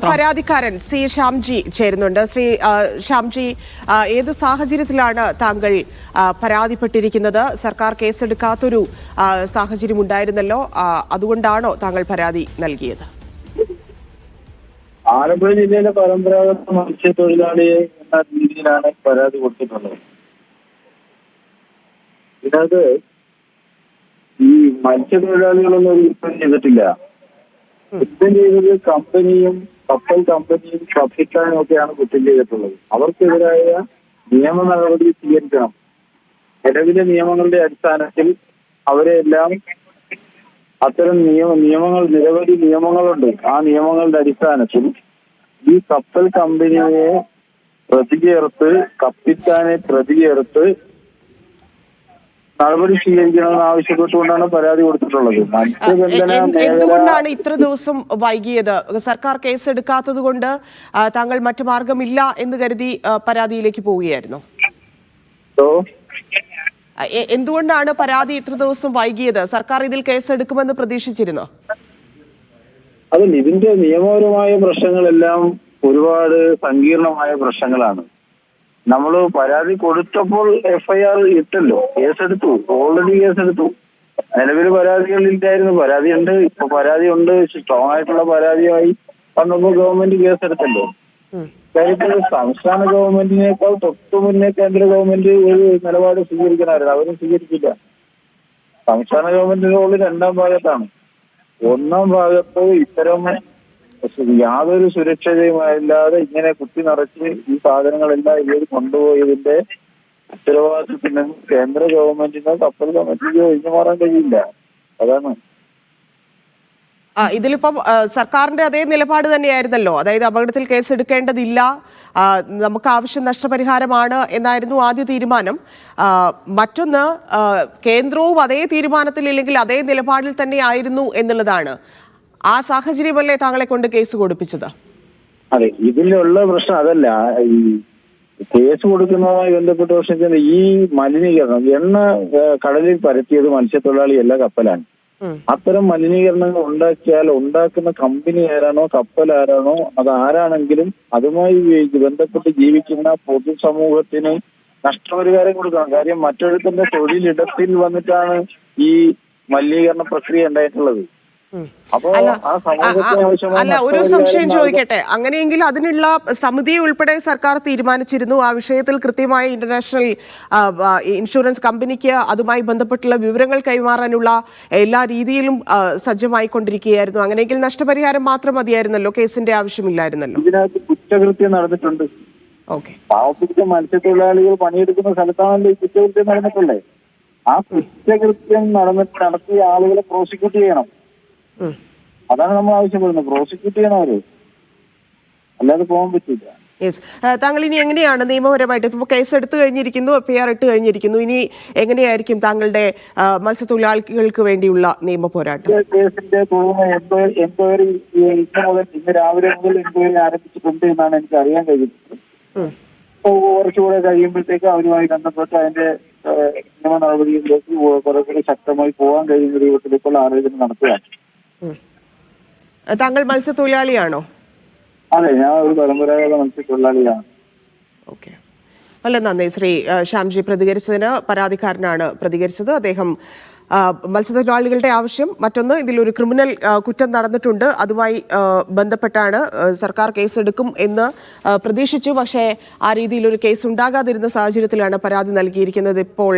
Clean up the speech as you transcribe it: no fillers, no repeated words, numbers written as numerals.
പരാതിക്കാരൻ സി ശ്യാംജി ചേരുന്നുണ്ട്. ശ്രീ ശ്യാംജി, ഏത് സാഹചര്യത്തിലാണ് താങ്കൾ പരാതിപ്പെട്ടിരിക്കുന്നത്? സർക്കാർ കേസെടുക്കാത്തൊരു സാഹചര്യം ഉണ്ടായിരുന്നല്ലോ, അതുകൊണ്ടാണോ താങ്കൾ പരാതി നൽകിയത്? ആലപ്പുഴ ജില്ലയിലെ പരമ്പരാഗത മത്സ്യത്തൊഴിലാളി എന്ന രീതിയിലാണ് പരാതി കൊടുത്തിട്ടുള്ളത്. ഇതിനകത്ത് ഈ മത്സ്യത്തൊഴിലാളികളൊന്നും ഒരു കുറ്റം ചെയ്തിട്ടില്ല. കുറ്റം ചെയ്തത് കമ്പനിയും കപ്പൽ കമ്പനിയും കപ്പിത്താനും ഒക്കെയാണ് കുറ്റം ചെയ്തിട്ടുള്ളത്. അവർക്കെതിരായ നിയമ നടപടി സ്വീകരിക്കണം. നിലവിലെ നിയമങ്ങളുടെ അടിസ്ഥാനത്തിൽ അവരെല്ലാം അത്തരം നിയമങ്ങൾ നിരവധി നിയമങ്ങളുണ്ട്. ആ നിയമങ്ങളുടെ അടിസ്ഥാനത്തിൽ ഈ കപ്പൽ കമ്പനിയെ പ്രതി ചേർത്ത് കപ്പിത്താനെ പ്രതി ചേർത്ത് നടപടി സ്വീകരിക്കണമെന്ന് ആവശ്യപ്പെട്ടുകൊണ്ടാണ് പരാതി കൊടുത്തിട്ടുള്ളത്. എന്തുകൊണ്ടാണ് ഇത്ര ദിവസം വൈകിയത്? സർക്കാർ കേസെടുക്കാത്തത് കൊണ്ട് താങ്കൾ മറ്റു മാർഗമില്ല എന്ന് കരുതി പരാതിയിലേക്ക് പോവുകയായിരുന്നു? എന്തുകൊണ്ടാണ് പരാതി ഇത്ര ദിവസം വൈകിയത്? സർക്കാർ ഇതിൽ കേസെടുക്കുമെന്ന് പ്രതീക്ഷിച്ചിരുന്നോ? അതല്ല, ഇതിന്റെ നിയമപരമായ പ്രശ്നങ്ങളെല്ലാം ഒരുപാട് സങ്കീർണമായ പ്രശ്നങ്ങളാണ്. നമ്മൾ പരാതി കൊടുത്തപ്പോൾ FIR ഇട്ടല്ലോ, കേസെടുത്തു, ഓൾറെഡി കേസെടുത്തു. നിലവിൽ പരാതികളില്ലായിരുന്നു, പരാതിയുണ്ട്. ഇപ്പൊ പരാതിയുണ്ട്, സ്ട്രോങ് ആയിട്ടുള്ള പരാതിയായി വന്നപ്പോൾ ഗവൺമെന്റ് കേസെടുത്തല്ലോ. കാര്യത്തിൽ സംസ്ഥാന ഗവൺമെന്റിനേക്കാൾ തൊട്ടു മുന്നേ കേന്ദ്ര ഗവൺമെന്റ് ഒരു നിലപാട് സ്വീകരിക്കണമായിരുന്നു. അവരും സ്വീകരിച്ചില്ല. സംസ്ഥാന ഗവൺമെന്റിന്റെ റോള് രണ്ടാം ഭാഗത്താണ്. ഒന്നാം ഭാഗത്ത് ഇത്തരം യാതൊരു സുരക്ഷതയുമില്ലാതെ ഇങ്ങനെ കുത്തി നിറച്ച് ഈ സാധനങ്ങളെല്ലാം ഇവർ കൊണ്ടുപോയതിന്റെ ഉത്തരവാദിത്വത്തിന് കേന്ദ്ര ഗവൺമെന്റിനോ കപ്പൽ കമ്മിറ്റിക്കോ ഒഴിഞ്ഞു മാറാൻ കഴിയില്ല. അതാണ് ഇതിലിപ്പം സർക്കാരിന്റെ അതേ നിലപാട് തന്നെയായിരുന്നല്ലോ. അതായത് അപകടത്തിൽ കേസെടുക്കേണ്ടതില്ല, നമുക്ക് ആവശ്യം നഷ്ടപരിഹാരമാണ് എന്നായിരുന്നു ആദ്യ തീരുമാനം. മറ്റൊന്ന്, കേന്ദ്രവും അതേ തീരുമാനത്തിൽ ഇല്ലെങ്കിൽ അതേ നിലപാടിൽ തന്നെ ആയിരുന്നു എന്നുള്ളതാണ്. ആ സാഹചര്യമല്ലേ താങ്കളെ കൊണ്ട് കേസ് കൊടുപ്പിച്ചത്? അതെ, ഇതിലുള്ള പ്രശ്നം അതല്ല. ഈ കേസ് കൊടുക്കുന്നതുമായി ബന്ധപ്പെട്ട പ്രശ്നം ഈ മലിനീകരണം, എണ്ണ കടലിൽ പരത്തിയത് മത്സ്യത്തൊഴിലാളിയല്ല, കപ്പലാണ്. അത്തരം മലിനീകരണങ്ങൾ ഉണ്ടാക്കിയാൽ ഉണ്ടാക്കുന്ന കമ്പനി ആരാണോ കപ്പൽ ആരാണോ അത് ആരാണെങ്കിലും അതുമായി ബന്ധപ്പെട്ട് ജീവിക്കുന്ന പൊതുസമൂഹത്തിന് നഷ്ടപരിഹാരം കൊടുക്കണം. കാര്യം മറ്റൊരുത്തന്റെ തൊഴിലിടത്തിൽ വന്നിട്ടാണ് ഈ മലിനീകരണ പ്രക്രിയ ഉണ്ടായിട്ടുള്ളത്. അല്ല, ഒരു സംശയം ചോദിക്കട്ടെ. അങ്ങനെയെങ്കിൽ അതിനുള്ള സമിതിയെ ഉൾപ്പെടെ സർക്കാർ തീരുമാനിച്ചിരുന്നു. ആ വിഷയത്തിൽ കൃത്യമായ ഇന്റർനാഷണൽ ഇൻഷുറൻസ് കമ്പനിക്ക് അതുമായി ബന്ധപ്പെട്ടുള്ള വിവരങ്ങൾ കൈമാറാനുള്ള എല്ലാ രീതിയിലും സജ്ജമായിക്കൊണ്ടിരിക്കുകയായിരുന്നു. അങ്ങനെയെങ്കിൽ നഷ്ടപരിഹാരം മാത്രം മതിയായിരുന്നല്ലോ, കേസിന്റെ ആവശ്യമില്ലായിരുന്നല്ലോ. ഇതിനകത്ത് കുറ്റകൃത്യം നടന്നിട്ടുണ്ട്. പാവപ്പെട്ട മത്സ്യത്തൊഴിലാളികൾ പണിയെടുക്കുന്ന സ്ഥലത്താണല്ലോ ഈ കുറ്റകൃത്യം നടന്നിട്ടുള്ളത്. ആ കുറ്റകൃത്യം നടത്തിയ ആളുകളെ പ്രോസിക്യൂട്ട് ചെയ്യണം. അതാണ് നമ്മൾ ആവശ്യപ്പെടുന്നത്. പ്രോസിക്യൂട്ട് ചെയ്യണം അവര്, അല്ലാതെ പോകാൻ പറ്റില്ല. താങ്കൾ ഇനി എങ്ങനെയാണ് നിയമപരമായിട്ട്, ഇപ്പോൾ കേസ് എടുത്തു കഴിഞ്ഞിരിക്കുന്നു, FIR ഇട്ട് കഴിഞ്ഞിരിക്കുന്നു, ഇനി എങ്ങനെയായിരിക്കും താങ്കളുടെ മത്സ്യത്തൊഴിലാളികൾക്ക് വേണ്ടിയുള്ള നിയമ പോരാട്ടം? കേസിന്റെ എൻക്വയറി ഇന്ന് രാവിലെ മുതൽ എൻക്വയറി ആരംഭിച്ചിട്ടുണ്ട് എന്നാണ് എനിക്ക് അറിയാൻ കഴിയുന്നത്. കുറച്ചുകൂടെ കഴിയുമ്പോഴത്തേക്ക് അവരുമായി ബന്ധപ്പെട്ട് അതിന്റെ നിയമ നടപടിയിലേക്ക് കുറച്ചുകൂടി ശക്തമായി പോകാൻ കഴിയുന്ന രൂപത്തിലേക്കുള്ള ആലോചന നടത്തുകയാണ്. താങ്കൾ മത്സ്യത്തൊഴിലാളിയാണോ? അതെ, ഞാൻ ഒരു പരമ്പരാഗത മത്സ്യത്തൊഴിലാളിയാണ്. ഓക്കെ, വളരെ നന്ദി. ശ്രീ ശ്യാംജി പ്രതികരിച്ചതിന്. പരാതിക്കാരനാണ് പ്രതികരിച്ചത്. അദ്ദേഹം മത്സ്യത്തൊഴിലാളികളുടെ ആവശ്യം, മറ്റൊന്ന് ഇതിലൊരു ക്രിമിനൽ കുറ്റം നടന്നിട്ടുണ്ട്, അതുമായി ബന്ധപ്പെട്ടാണ് സർക്കാർ കേസെടുക്കും എന്ന് പ്രതീക്ഷിച്ചു. പക്ഷേ ആ രീതിയിലൊരു കേസ് ഉണ്ടാകാതിരുന്ന സാഹചര്യത്തിലാണ് പരാതി നൽകിയിരിക്കുന്നത്. ഇപ്പോൾ